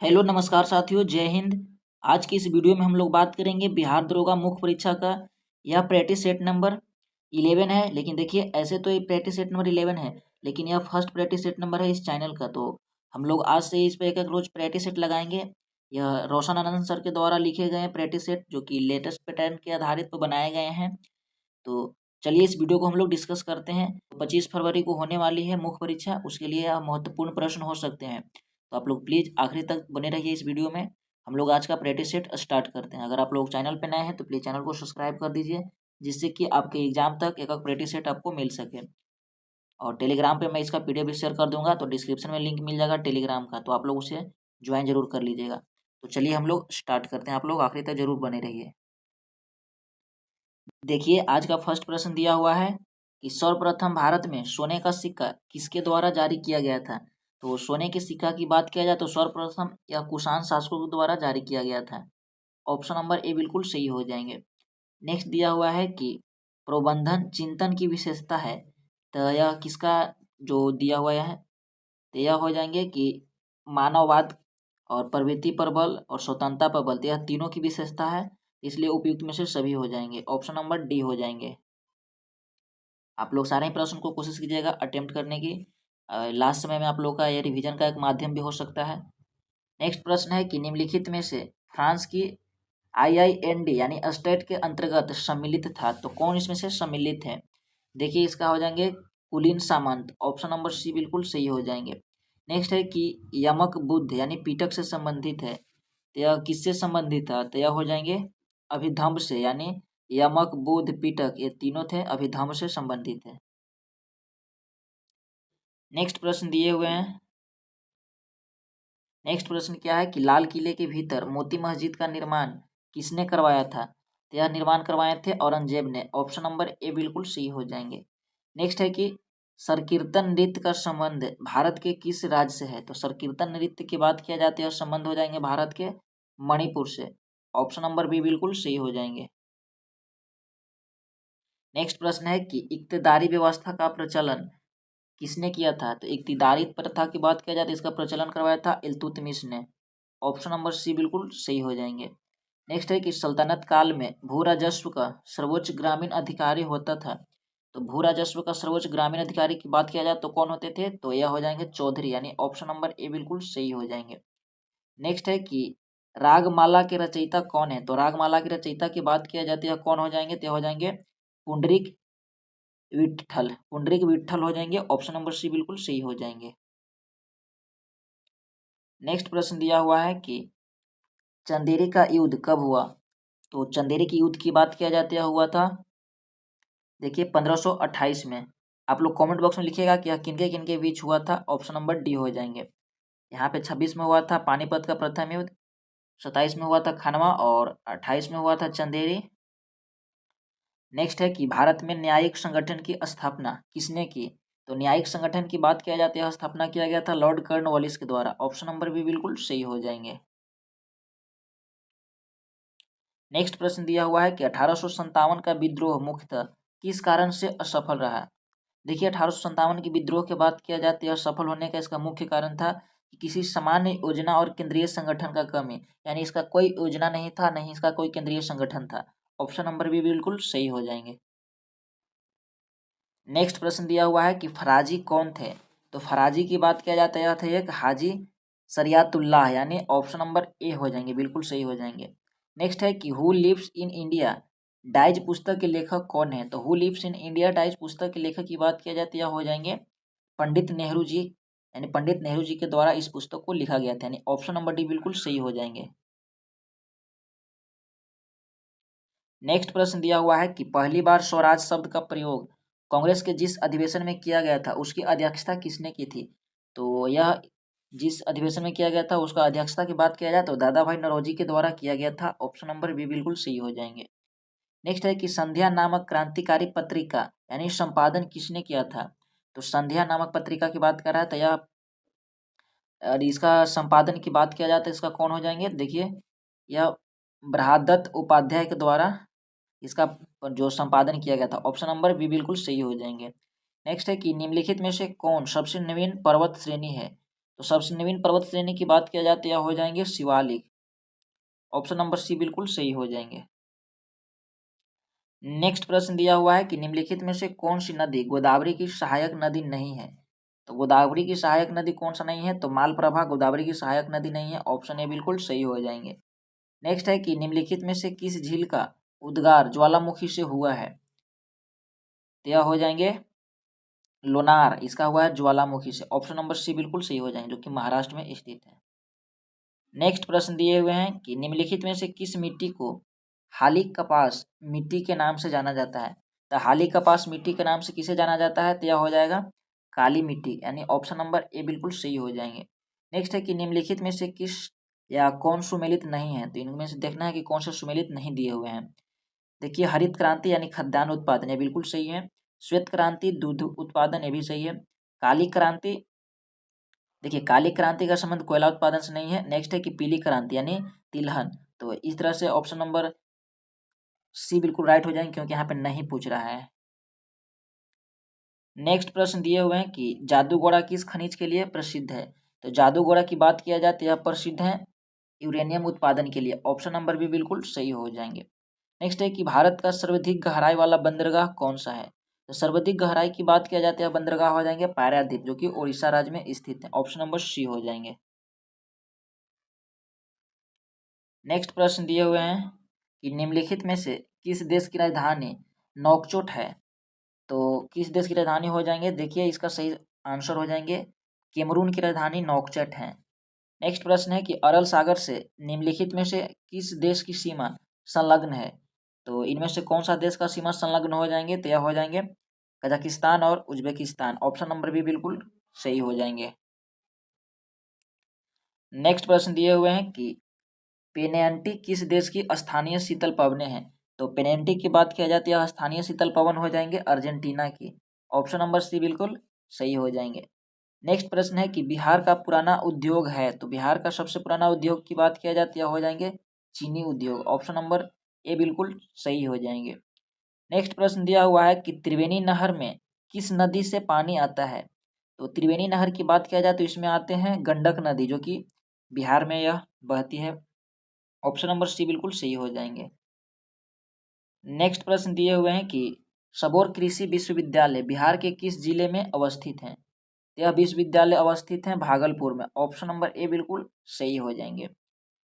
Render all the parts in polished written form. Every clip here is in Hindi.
हेलो नमस्कार साथियों, जय हिंद। आज की इस वीडियो में हम लोग बात करेंगे बिहार दरोगा मुख्य परीक्षा का। यह प्रैक्टिस सेट नंबर 11 है। लेकिन देखिए, ऐसे तो ये प्रैक्टिस सेट नंबर 11 है, लेकिन यह फर्स्ट प्रैक्टिस सेट नंबर है इस चैनल का। तो हम लोग आज से इस पर एक एक रोज प्रैक्टिस सेट लगाएंगे। यह रोशन आनंद सर के द्वारा लिखे गए प्रैक्टिस सेट, जो कि लेटेस्ट पैटर्न के आधारित पर बनाए गए हैं। तो चलिए इस वीडियो को हम लोग डिस्कस करते हैं। 25 फरवरी को होने वाली है मुख्य परीक्षा, उसके लिए यह महत्वपूर्ण प्रश्न हो सकते हैं। तो आप लोग प्लीज़ आखिरी तक बने रहिए इस वीडियो में। हम लोग आज का प्रैक्टिस सेट स्टार्ट करते हैं। अगर आप लोग चैनल पर नए हैं तो प्लीज़ चैनल को सब्सक्राइब कर दीजिए, जिससे कि आपके एग्जाम तक एक एक प्रैक्टिस सेट आपको मिल सके। और टेलीग्राम पे मैं इसका पीडीएफ भी शेयर कर दूंगा, तो डिस्क्रिप्शन में लिंक मिल जाएगा टेलीग्राम का, तो आप लोग उसे ज्वाइन जरूर कर लीजिएगा। तो चलिए हम लोग स्टार्ट करते हैं, आप लोग आखिरी तक जरूर बने रहिए। देखिए, आज का फर्स्ट प्रश्न दिया हुआ है कि सर्वप्रथम भारत में सोने का सिक्का किसके द्वारा जारी किया गया था। तो सोने के सिक्का की बात किया जाए तो सर्वप्रथम यह कुषाण शासकों के द्वारा जारी किया गया था। ऑप्शन नंबर ए बिल्कुल सही हो जाएंगे। नेक्स्ट दिया हुआ है कि प्रबंधन चिंतन की विशेषता है। तो यह किसका जो दिया हुआ है, तो यह हो जाएंगे कि मानववाद और प्रवृत्ति पर बल और स्वतंत्रता पर बल, तो यह तीनों की विशेषता है, इसलिए उपयुक्त में से सभी हो जाएंगे। ऑप्शन नंबर डी हो जाएंगे। आप लोग सारे ही प्रश्न को कोशिश कीजिएगा अटेम्प्ट करने की। लास्ट समय में आप लोग का ये रिवीजन का एक माध्यम भी हो सकता है। नेक्स्ट प्रश्न है कि निम्नलिखित में से फ्रांस की IIND यानी स्टेट के अंतर्गत सम्मिलित था, तो कौन इसमें से सम्मिलित है। देखिए, इसका हो जाएंगे कुलीन सामंत। ऑप्शन नंबर सी बिल्कुल सही हो जाएंगे। नेक्स्ट है कि यमक बुद्ध यानी पीटक से संबंधित है, तो यह किससे संबंधित था, तो यह हो जाएंगे अभिधम्म से, यानी यमक बुद्ध पीटक ये तीनों थे अभिधम्म से संबंधित है। नेक्स्ट प्रश्न दिए हुए हैं। नेक्स्ट प्रश्न क्या है कि लाल किले के भीतर मोती मस्जिद का निर्माण किसने करवाया था, तो यह निर्माण करवाए थे औरंगजेब ने। ऑप्शन नंबर ए बिल्कुल सही हो जाएंगे। नेक्स्ट है कि संकीर्तन नृत्य का संबंध भारत के किस राज्य से है, तो संकीर्तन नृत्य की बात किया जाती है, संबंध हो जाएंगे भारत के मणिपुर से। ऑप्शन नंबर बी बिल्कुल सही हो जाएंगे। नेक्स्ट प्रश्न है कि इक्तदारी व्यवस्था का प्रचलन किसने किया था, तो इक्तिदारी प्रथा की बात किया जाए तो इसका प्रचलन करवाया था इल्तुतमिश ने। ऑप्शन नंबर सी बिल्कुल सही हो जाएंगे। नेक्स्ट है कि सल्तनत काल में भू राजस्व का सर्वोच्च ग्रामीण अधिकारी होता था, तो भू राजस्व का सर्वोच्च ग्रामीण अधिकारी की बात किया जाए तो कौन होते थे, तो यह हो जाएंगे चौधरी, यानी ऑप्शन नंबर ए बिल्कुल सही हो जाएंगे। नेक्स्ट है कि रागमाला के रचयिता कौन है, तो रागमाला के रचयिता की बात किया जाती है कौन हो जाएंगे, तो हो जाएंगे पुंडरीक विट्ठल, पुंडरीक विट्ठल हो जाएंगे। ऑप्शन नंबर सी बिल्कुल सही हो जाएंगे। नेक्स्ट प्रश्न दिया हुआ है कि चंदेरी का युद्ध कब हुआ, तो चंदेरी की युद्ध की बात किया जाती है हुआ था, देखिए 1528 में। आप लोग कमेंट बॉक्स में लिखिएगा कि यह किनके किनके बीच हुआ था। ऑप्शन नंबर डी हो जाएंगे। यहाँ पे 26 में हुआ था पानीपत का प्रथम युद्ध, 27 में हुआ था खनवा और 28 में हुआ था चंदेरी। नेक्स्ट है कि भारत में न्यायिक संगठन की स्थापना किसने की, तो न्यायिक संगठन की बात किया जाती है स्थापना किया गया था लॉर्ड कॉर्नवालिस के द्वारा। ऑप्शन नंबर भी बिल्कुल सही हो जाएंगे। नेक्स्ट प्रश्न दिया हुआ है कि 1857 का विद्रोह मुख्यतः किस कारण से असफल रहा। देखिए, 1857 की विद्रोह के बात किया जाती है असफल होने का इसका मुख्य कारण था कि किसी सामान्य योजना और केंद्रीय संगठन का कमी, यानी इसका कोई योजना नहीं था, नहीं इसका कोई केंद्रीय संगठन था। ऑप्शन नंबर भी बिल्कुल सही हो जाएंगे। नेक्स्ट प्रश्न दिया हुआ है कि फराजी कौन थे, तो फराजी की बात किया जाता है यह थे एक हाजी शरियतुल्लाह, यानी ऑप्शन नंबर ए हो जाएंगे, बिल्कुल सही हो जाएंगे। नेक्स्ट है कि who lives in India dies पुस्तक के लेखक कौन है, तो who lives in India dies पुस्तक के लेखक की बात किया जाती है हो जाएंगे पंडित नेहरू जी, यानी पंडित नेहरू जी के द्वारा इस पुस्तक को लिखा गया था, यानी ऑप्शन नंबर डी बिल्कुल सही हो जाएंगे। नेक्स्ट प्रश्न दिया हुआ है कि पहली बार स्वराज शब्द का प्रयोग कांग्रेस के जिस अधिवेशन में किया गया था उसकी अध्यक्षता किसने की थी, तो यह जिस अधिवेशन में किया गया था उसका अध्यक्षता की बात किया जाए तो दादा भाई नौरोजी के द्वारा किया गया था। ऑप्शन नंबर बी बिल्कुल सही हो जाएंगे। नेक्स्ट है कि संध्या नामक क्रांतिकारी पत्रिका यानी संपादन किसने किया था, तो संध्या नामक पत्रिका की बात कर रहा है तो यह और इसका संपादन की बात किया जाए तो इसका कौन हो जाएंगे, देखिए यह बृहदत्त उपाध्याय के द्वारा इसका जो संपादन किया गया था। ऑप्शन नंबर बी बिल्कुल सही हो जाएंगे। नेक्स्ट है कि निम्नलिखित में से कौन सबसे नवीन पर्वत श्रेणी है, तो सबसे नवीन पर्वत श्रेणी की बात किया जाए तो यह हो जाएंगे शिवालिक। ऑप्शन नंबर सी बिल्कुल सही हो जाएंगे। नेक्स्ट प्रश्न दिया हुआ है कि निम्नलिखित में से कौन सी नदी गोदावरी की सहायक नदी नहीं है। तो गोदावरी की सहायक नदी कौन सा नहीं है, तो मालप्रभा गोदावरी की सहायक नदी नहीं है। ऑप्शन ए बिल्कुल सही हो जाएंगे। नेक्स्ट है कि निम्नलिखित में से किस झील का उद्गार ज्वालामुखी से हुआ है, तो यह हो जाएंगे लोनार, इसका हुआ है ज्वालामुखी से। ऑप्शन नंबर सी बिल्कुल सही हो जाएंगे, जो कि महाराष्ट्र में स्थित है। नेक्स्ट प्रश्न दिए हुए हैं कि निम्नलिखित में से किस मिट्टी को हाली कपास मिट्टी के नाम से जाना जाता है। तो हाली कपास मिट्टी के नाम से किसे जाना जाता है, तो यह हो जाएगा काली मिट्टी, यानी ऑप्शन नंबर ए बिल्कुल सही हो जाएंगे। नेक्स्ट है कि निम्नलिखित में से किस या कौन सुमेलित नहीं है, तो इनमें से देखना है कि कौन से सुमेलित नहीं दिए हुए हैं। देखिए हरित क्रांति यानी खाद्यान्न उत्पादन, ये बिल्कुल सही है। श्वेत क्रांति दूध उत्पादन, ये भी सही है। काली क्रांति, देखिए काली क्रांति का संबंध कोयला उत्पादन से नहीं है। नेक्स्ट है कि पीली क्रांति यानी तिलहन, तो इस तरह से ऑप्शन नंबर सी बिल्कुल राइट हो जाएंगे, क्योंकि यहाँ पे नहीं पूछ रहा है। नेक्स्ट प्रश्न दिए हुए हैं कि जादूगोड़ा किस खनिज के लिए प्रसिद्ध है। तो जादूगोड़ा की बात किया जाए तो यह प्रसिद्ध है यूरेनियम उत्पादन के लिए। ऑप्शन नंबर भी बिल्कुल सही हो जाएंगे। नेक्स्ट है कि भारत का सर्वाधिक गहराई वाला बंदरगाह कौन सा है। तो सर्वाधिक गहराई की बात किया जाती है बंदरगाह हो जाएंगे पायरादीप, जो कि उड़ीसा राज्य में स्थित है। ऑप्शन नंबर सी हो जाएंगे। नेक्स्ट प्रश्न दिए हुए हैं कि निम्नलिखित में से किस देश की राजधानी नौकचोट है। तो किस देश की राजधानी हो जाएंगे, देखिए इसका सही आंसर हो जाएंगे कैमरून की राजधानी नौकचट है। नेक्स्ट प्रश्न है कि अरल सागर से निम्नलिखित में से किस देश की सीमा संलग्न है। तो इनमें से कौन सा देश का सीमा संलग्न हो जाएंगे, तो यह हो जाएंगे कजाकिस्तान और उज्बेकिस्तान। ऑप्शन नंबर भी बिल्कुल सही हो जाएंगे। नेक्स्ट प्रश्न दिए हुए हैं कि पेनल्टी किस देश की स्थानीय शीतल पवनें हैं। तो पेनल्टी की बात किया जाती है स्थानीय शीतल पवन हो जाएंगे अर्जेंटीना की। ऑप्शन नंबर सी बिल्कुल सही हो जाएंगे। नेक्स्ट प्रश्न है कि बिहार का पुराना उद्योग है। तो बिहार का सबसे पुराना उद्योग की बात किया जाती है हो जाएंगे चीनी उद्योग। ऑप्शन नंबर ए बिल्कुल सही हो जाएंगे। नेक्स्ट प्रश्न दिया हुआ है कि त्रिवेणी नहर में किस नदी से पानी आता है। तो त्रिवेणी नहर की बात किया जाए तो इसमें आते हैं गंडक नदी, जो कि बिहार में यह बहती है। ऑप्शन नंबर सी बिल्कुल सही हो जाएंगे। नेक्स्ट प्रश्न दिए हुए हैं कि सबौर कृषि विश्वविद्यालय बिहार के किस जिले में अवस्थित है। यह विश्वविद्यालय अवस्थित है भागलपुर में। ऑप्शन नंबर ए बिल्कुल सही हो जाएंगे।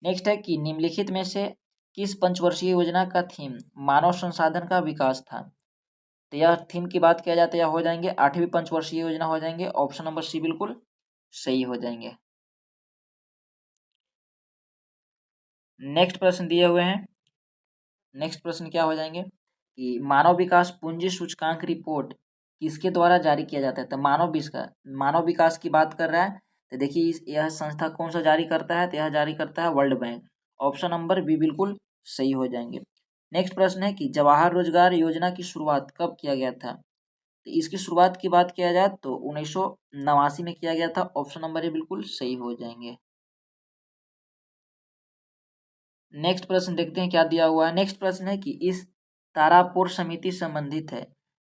नेक्स्ट है कि निम्नलिखित में से किस पंचवर्षीय योजना का थीम मानव संसाधन का विकास था। तो यह थीम की बात किया जाता है हो जाएंगे 8वीं पंचवर्षीय योजना हो जाएंगे। ऑप्शन नंबर सी बिल्कुल सही हो जाएंगे। नेक्स्ट प्रश्न दिए हुए हैं, नेक्स्ट प्रश्न क्या हो जाएंगे कि मानव विकास पूंजी सूचकांक रिपोर्ट किसके द्वारा जारी किया जाता है। तो मानव विकास की बात कर रहा है। तो देखिए यह संस्था कौन सा जारी करता है, तो यह जारी करता है World Bank. Option number B बिल्कुल सही हो जाएंगे। नेक्स्ट प्रश्न है कि जवाहर रोजगार योजना की शुरुआत कब किया गया था। तो इसकी शुरुआत की बात किया जाए तो 1989 में किया गया था। ऑप्शन नंबर ए बिल्कुल सही हो जाएंगे। नेक्स्ट प्रश्न देखते हैं क्या दिया हुआ है। नेक्स्ट प्रश्न है कि इस तारापुर समिति संबंधित है।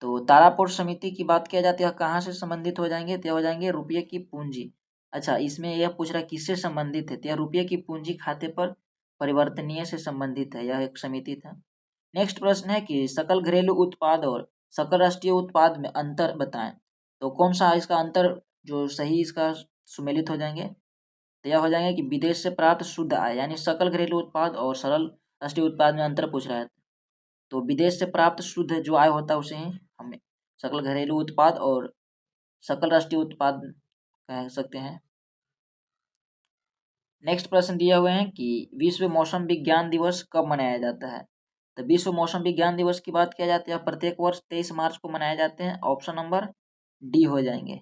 तो तारापुर समिति की बात किया जाती है कहाँ से संबंधित हो जाएंगे, तो हो जाएंगे रुपये की पूंजी। अच्छा इसमें यह पूछ रहा है किससे संबंधित है, तो यह रुपये की पूंजी खाते पर परिवर्तनीय से संबंधित है, यह एक समिति था। नेक्स्ट प्रश्न है कि सकल घरेलू उत्पाद और सकल राष्ट्रीय उत्पाद में अंतर बताएं। तो कौन सा इसका अंतर जो सही इसका सुमेलित हो जाएंगे, तो यह हो जाएंगे कि विदेश से प्राप्त शुद्ध आय, यानी सकल घरेलू उत्पाद और सरल राष्ट्रीय उत्पाद में अंतर पूछ रहा है। तो विदेश से प्राप्त शुद्ध जो आय होता है उसे ही हमें सकल घरेलू उत्पाद और सकल राष्ट्रीय उत्पाद कह सकते हैं। नेक्स्ट प्रश्न दिए हुए हैं कि विश्व मौसम विज्ञान दिवस कब मनाया जाता है। तो विश्व मौसम विज्ञान दिवस की बात किया जाती है प्रत्येक वर्ष 23 मार्च को मनाए जाते हैं। ऑप्शन नंबर डी हो जाएंगे।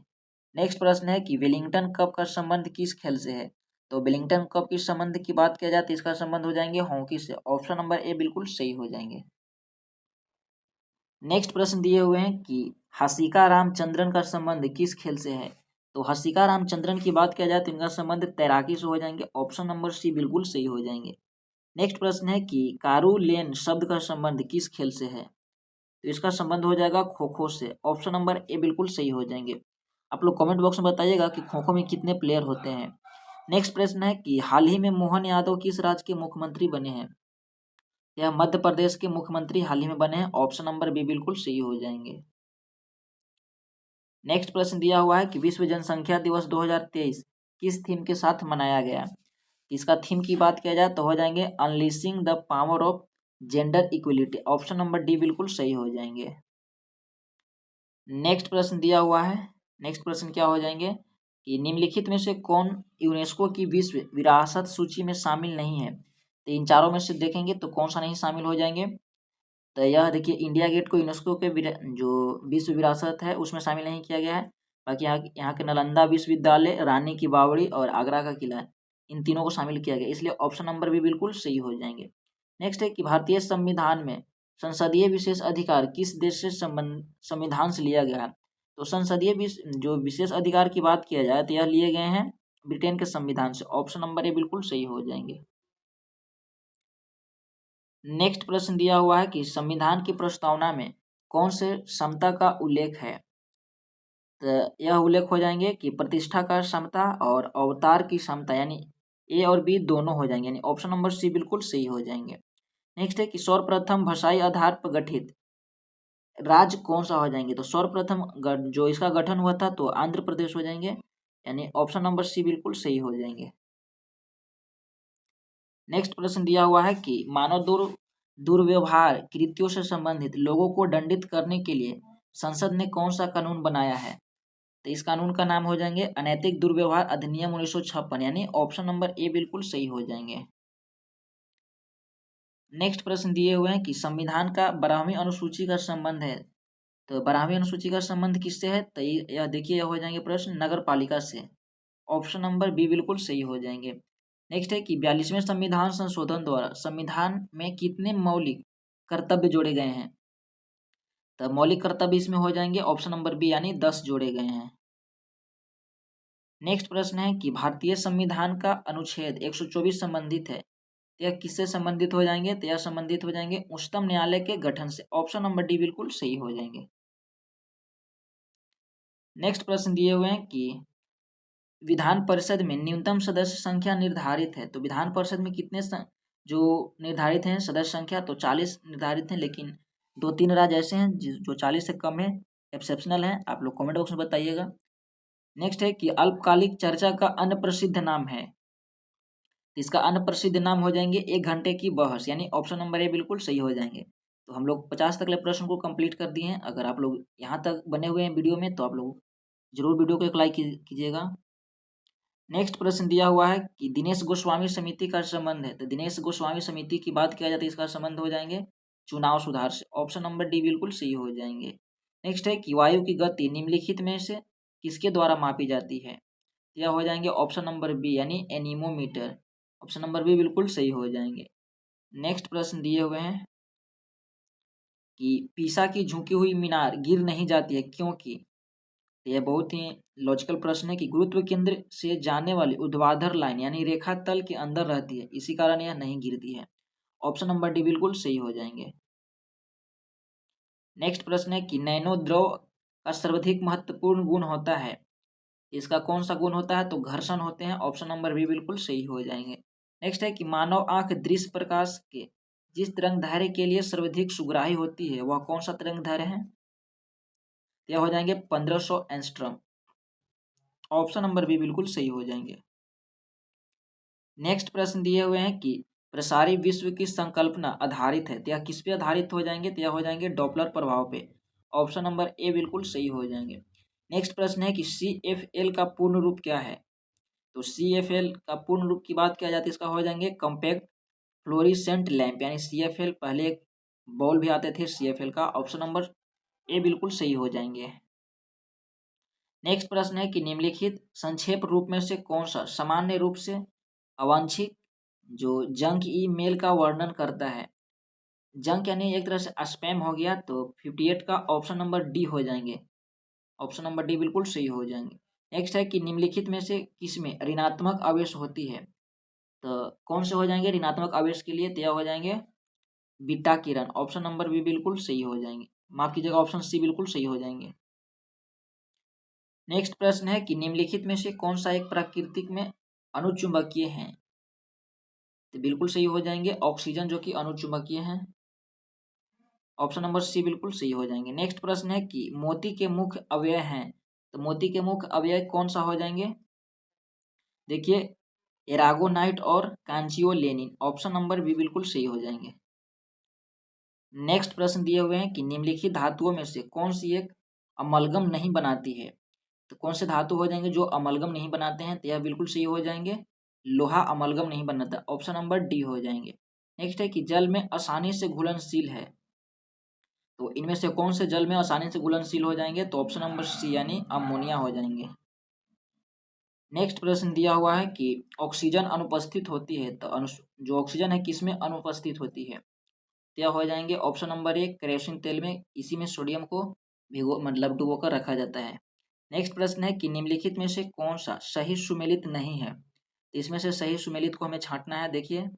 नेक्स्ट प्रश्न है कि वेलिंगटन कप का संबंध किस खेल से है। तो वेलिंगटन कप के संबंध की बात किया जाए तो इसका संबंध हो जाएंगे हॉकी से। ऑप्शन नंबर ए बिल्कुल सही हो जाएंगे। नेक्स्ट प्रश्न दिए हुए हैं कि हसिका रामचंद्रन का संबंध किस खेल से है। तो हसिका रामचंद्रन की बात किया जाए तो इनका संबंध तैराकी से हो जाएंगे। ऑप्शन नंबर सी बिल्कुल सही हो जाएंगे। नेक्स्ट प्रश्न है कि कारू लेन शब्द का संबंध किस खेल से है। तो इसका संबंध हो जाएगा खो खो से। ऑप्शन नंबर ए बिल्कुल सही हो जाएंगे। आप लोग कमेंट बॉक्स में बताइएगा कि खो खो में कितने प्लेयर होते हैं। नेक्स्ट प्रश्न है कि हाल ही में मोहन यादव किस राज्य के मुख्यमंत्री बने हैं? यह मध्य प्रदेश के मुख्यमंत्री हाल ही में बने हैं। ऑप्शन नंबर बी बिल्कुल सही हो जाएंगे। नेक्स्ट प्रश्न दिया हुआ है कि विश्व जनसंख्या दिवस 2023 किस थीम के साथ मनाया गया? इसका थीम की बात किया जाए तो हो जाएंगे unleashing the power of gender equality. Option number D बिल्कुल सही हो जाएंगे। नेक्स्ट प्रश्न दिया हुआ है। नेक्स्ट प्रश्न क्या हो जाएंगे कि निम्नलिखित में से कौन यूनेस्को की विश्व विरासत सूची में शामिल नहीं है? तो इन चारों में से देखेंगे तो कौन सा नहीं शामिल हो जाएंगे? तो यह देखिए इंडिया गेट को यूनेस्को के जो विश्व विरासत है उसमें शामिल नहीं किया गया है। बाकी यहाँ के नालंदा विश्वविद्यालय, रानी की बावड़ी और आगरा का किला, इन तीनों को शामिल किया गया, इसलिए ऑप्शन नंबर भी बिल्कुल सही हो जाएंगे। नेक्स्ट है कि भारतीय संविधान में संसदीय विशेष अधिकार किस देश से संविधान से लिया गया है? तो संसदीय जो विशेष अधिकार की बात किया जाए तो यह लिए गए हैं ब्रिटेन के संविधान से। ऑप्शन नंबर ए बिल्कुल सही हो जाएंगे। नेक्स्ट प्रश्न दिया हुआ है कि संविधान की प्रस्तावना में कौन से समता का उल्लेख है? तो यह उल्लेख हो जाएंगे कि प्रतिष्ठा का समता और अवतार की समता, यानी ए और बी दोनों हो जाएंगे, यानी ऑप्शन नंबर सी बिल्कुल सही हो जाएंगे। नेक्स्ट है कि सर्वप्रथम भाषाई आधार पर गठित राज्य कौन सा हो जाएंगे? तो सर्वप्रथम जो इसका गठन हुआ था तो आंध्र प्रदेश हो जाएंगे, यानी ऑप्शन नंबर सी बिल्कुल सही हो जाएंगे। नेक्स्ट प्रश्न दिया हुआ है कि मानव दुर्व्यवहार कृत्यों से संबंधित लोगों को दंडित करने के लिए संसद ने कौन सा कानून बनाया है? तो इस कानून का नाम हो जाएंगे अनैतिक दुर्व्यवहार अधिनियम 1956, यानी ऑप्शन नंबर ए बिल्कुल सही हो जाएंगे। नेक्स्ट प्रश्न दिए हुए हैं कि संविधान का 12वीं अनुसूची का संबंध है, तो 12वीं अनुसूची का संबंध किससे है? तो यह देखिए यह हो जाएंगे प्रश्न नगर पालिका से। ऑप्शन नंबर बी बिल्कुल सही हो जाएंगे। नेक्स्ट है कि 42वें संविधान संशोधन द्वारा संविधान में कितने मौलिक कर्तव्य जोड़े गए हैं? तो मौलिक कर्तव्य इसमें हो जाएंगे ऑप्शन नंबर बी, यानी 10 जोड़े गए हैं। नेक्स्ट प्रश्न है कि भारतीय संविधान का अनुच्छेद 124 संबंधित है, तो यह किससे संबंधित हो जाएंगे? तो यह संबंधित हो जाएंगे उच्चतम न्यायालय के गठन से। ऑप्शन नंबर डी बिल्कुल सही हो जाएंगे। नेक्स्ट प्रश्न दिए हुए हैं कि विधान परिषद में न्यूनतम सदस्य संख्या निर्धारित है, तो विधान परिषद में कितने जो निर्धारित हैं सदस्य संख्या? तो 40 निर्धारित हैं, लेकिन 2-3 राज्य ऐसे हैं जो 40 से कम है, एक्सेप्शनल है। आप लोग कमेंट बॉक्स में बताइएगा। नेक्स्ट है कि अल्पकालिक चर्चा का अन्य प्रसिद्ध नाम है, तो इसका अन्य प्रसिद्ध नाम हो जाएंगे 1 घंटे की बहस, यानी ऑप्शन नंबर ए बिल्कुल सही हो जाएंगे। तो हम लोग 50 तक के प्रश्न को कंप्लीट कर दिए हैं। अगर आप लोग यहाँ तक बने हुए हैं वीडियो में तो आप लोग जरूर वीडियो को एक लाइक कीजिएगा। नेक्स्ट प्रश्न दिया हुआ है कि दिनेश गोस्वामी समिति का संबंध है, तो दिनेश गोस्वामी समिति की बात किया जाती है इसका संबंध हो जाएंगे चुनाव सुधार से। ऑप्शन नंबर डी बिल्कुल सही हो जाएंगे। नेक्स्ट है कि वायु की गति निम्नलिखित में से किसके द्वारा मापी जाती है? यह हो जाएंगे ऑप्शन नंबर बी, यानी एनीमोमीटर। ऑप्शन नंबर बी बिल्कुल सही हो जाएंगे। नेक्स्ट प्रश्न दिए हुए हैं कि पीसा की झुकी हुई मीनार गिर नहीं जाती है क्योंकि? यह बहुत ही लॉजिकल प्रश्न है कि गुरुत्व केंद्र से जाने वाली ऊर्ध्वाधर लाइन यानी रेखा तल के अंदर रहती है, इसी कारण यह नहीं गिरती है। ऑप्शन नंबर डी बिल्कुल सही हो जाएंगे। नेक्स्ट प्रश्न है कि नैनो द्रव का सर्वाधिक महत्वपूर्ण गुण होता है, इसका कौन सा गुण होता है? तो घर्षण होते हैं। ऑप्शन नंबर बी बिल्कुल सही हो जाएंगे। नेक्स्ट है कि मानव आंख दृश्य प्रकाश के जिस तरंग दैर्ध्य के लिए सर्वाधिक सुग्राही होती है वह कौन सा तरंग दैर्ध्य है? यह हो जाएंगे 1500 एंस्ट्रॉम। ऑप्शन नंबर बी बिल्कुल सही हो जाएंगे। नेक्स्ट प्रश्न दिए हुए हैं कि प्रसारी विश्व की संकल्पना आधारित है, तो यह किस पे आधारित हो जाएंगे? तो यह हो जाएंगे डॉपलर प्रभाव पे। ऑप्शन नंबर ए बिल्कुल सही हो जाएंगे। नेक्स्ट प्रश्न है कि CFL का पूर्ण रूप क्या है? तो CFL का पूर्ण रूप की बात किया जाती है इसका हो जाएंगे कॉम्पैक्ट फ्लोरिसेंट लैंप, यानी CFL। पहले एक बॉल भी आते थे CFL का। ऑप्शन नंबर ए बिल्कुल सही हो जाएंगे। नेक्स्ट प्रश्न है कि निम्नलिखित संक्षेप रूप में से कौन सा सामान्य रूप से अवांछित जो जंक ईमेल का वर्णन करता है? जंक यानी एक तरह से स्पैम हो गया, तो 58 का ऑप्शन नंबर डी हो जाएंगे। ऑप्शन नंबर डी बिल्कुल सही हो जाएंगे। नेक्स्ट है कि निम्नलिखित में से किसमें ऋणात्मक आवेश होती है? तो कौन से हो जाएंगे ऋणात्मक आवेश के लिए? तो यह हो जाएंगे बीटा किरण। ऑप्शन नंबर बी बिल्कुल सही हो जाएंगे। माफ कीजिएगा, ऑप्शन सी बिल्कुल सही हो जाएंगे। नेक्स्ट प्रश्न है कि निम्नलिखित में से कौन सा एक प्राकृतिक में अनुचुंबकीय है? तो बिल्कुल सही हो जाएंगे ऑक्सीजन, जो कि अनुचुंबकीय है। ऑप्शन नंबर सी बिल्कुल सही हो जाएंगे। नेक्स्ट प्रश्न है कि मोती के मुख्य अवयव हैं, तो मोती के मुख्य अवयव कौन सा हो जाएंगे? देखिए, एरागोनाइट और कांचियोलेनिन, ऑप्शन नंबर बी बिल्कुल सही हो जाएंगे। नेक्स्ट प्रश्न दिए हुए हैं कि निम्नलिखित धातुओं में से कौन सी एक अमलगम नहीं बनाती है? तो कौन से धातु हो जाएंगे जो अमलगम नहीं बनाते हैं? तो यह बिल्कुल सही हो जाएंगे, लोहा अमलगम नहीं बनाता, ऑप्शन नंबर डी हो जाएंगे। नेक्स्ट है कि जल में आसानी से घुलनशील है, तो इनमें से कौन से जल में आसानी से घुलनशील हो जाएंगे? तो ऑप्शन नंबर सी यानी अमोनिया हो जाएंगे। नेक्स्ट प्रश्न दिया हुआ है कि ऑक्सीजन अनुपस्थित होती है, तो जो ऑक्सीजन है किसमें अनुपस्थित होती है? तो यह हो जाएंगे ऑप्शन नंबर ए केरोसिन तेल में, इसी में सोडियम को डुबो कर रखा जाता है। नेक्स्ट प्रश्न है कि निम्नलिखित में से कौन सा सही सुमेलित नहीं है? तो इसमें से सही सुमेलित को हमें छांटना है। देखिए,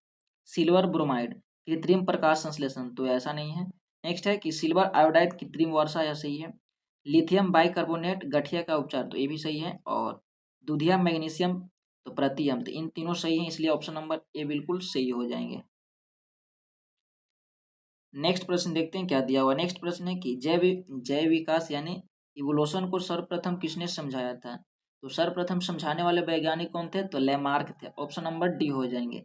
सिल्वर ब्रोमाइड कृत्रिम प्रकाश संश्लेषण, तो ऐसा नहीं है। नेक्स्ट है कि सिल्वर आयोडाइड कृत्रिम वर्षा, यह सही है। लिथियम बाइकार्बोनेट गठिया का उपचार, तो ये भी सही है। और दूधिया मैग्नीशियम तो प्रतियम, तो इन तीनों सही है, इसलिए ऑप्शन नंबर ए बिल्कुल सही हो जाएंगे। नेक्स्ट प्रश्न देखते हैं क्या दिया हुआ। नेक्स्ट प्रश्न है कि जैव विकास यानी इवोल्यूशन को सर्वप्रथम किसने समझाया था? तो सर्वप्रथम समझाने वाले वैज्ञानिक कौन थे? तो लैमार्क थे, ऑप्शन नंबर डी हो जाएंगे।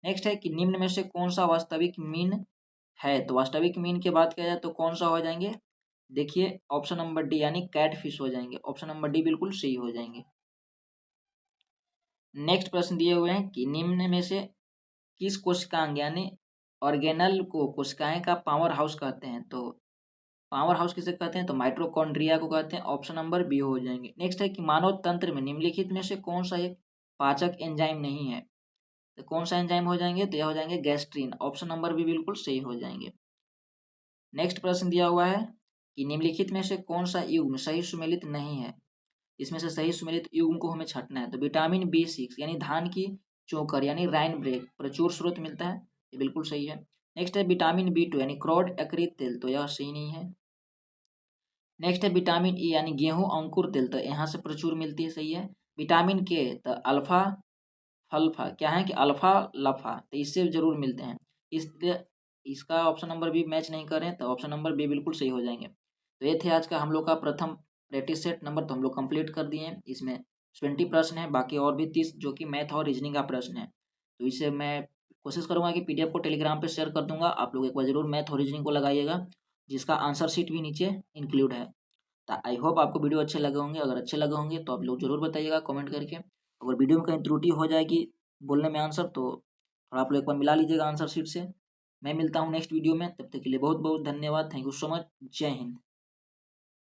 नेक्स्ट है कि निम्न में से कौन सा वास्तविक मीन है? तो वास्तविक मीन की बात किया जाए तो कौन सा हो जाएंगे? देखिए, ऑप्शन नंबर डी यानी कैटफिश हो जाएंगे, ऑप्शन नंबर डी बिल्कुल सही हो जाएंगे। नेक्स्ट प्रश्न दिए हुए हैं कि निम्न में से किस कोशिकांग यानी ऑर्गेनल को कोशिकाएं का पावर हाउस कहते हैं? तो पावर हाउस किसे कहते हैं? तो माइटोकॉन्ड्रिया को कहते हैं, ऑप्शन नंबर बी हो जाएंगे। नेक्स्ट है कि मानव तंत्र में निम्नलिखित में से कौन सा एक पाचक एंजाइम नहीं है? तो कौन सा एंजाइम हो जाएंगे? तो यह हो जाएंगे गैस्ट्रीन, ऑप्शन नंबर बी बिल्कुल सही हो जाएंगे। नेक्स्ट प्रश्न दिया हुआ है कि निम्नलिखित में से कौन सा युग्म सही सुमेलित नहीं है? इसमें से सही सुमेलित युग्म को हमें छांटना है। तो विटामिन B6 यानी धान की चोकर यानी राइन ब्रेक प्रचुर स्रोत मिलता है, ये बिल्कुल सही है। नेक्स्ट है विटामिन B2 यानी क्रॉड यकृत तेल, तो यह सही नहीं है। नेक्स्ट है विटामिन ई यानी गेहूं अंकुर तेल, तो यहाँ से प्रचुर मिलती है, सही है। विटामिन के तो अल्फा फल्फा क्या है कि अल्फा लफा, तो इससे जरूर मिलते हैं, इसलिए इसका ऑप्शन नंबर बी मैच नहीं करें, तो ऑप्शन नंबर बी बिल्कुल सही हो जाएंगे। तो ये थे आज का हम लोग का प्रथम प्रैक्टिस सेट नंबर, तो हम लोग कंप्लीट कर दिए हैं। इसमें 20 प्रश्न है, बाकी और भी 30 जो कि मैथ और रीजनिंग का प्रश्न है। तो इसे मैं कोशिश करूंगा कि PDF को टेलीग्राम पे शेयर कर दूंगा, आप लोग एक बार जरूर मैथ और रीजनिंग को लगाइएगा, जिसका आंसर शीट भी नीचे इंक्लूड है। तो आई होप आपको वीडियो अच्छे लगे होंगे, अगर अच्छे लगे होंगे तो आप लोग जरूर बताइएगा कमेंट करके। अगर वीडियो में कहीं त्रुटि हो जाएगी बोलने में आंसर, तो थोड़ा आप लोग एक बार मिला लीजिएगा आंसर शीट से। मैं मिलता हूँ नेक्स्ट वीडियो में, तब तक के लिए बहुत बहुत धन्यवाद। Thank you so much. जय हिंद।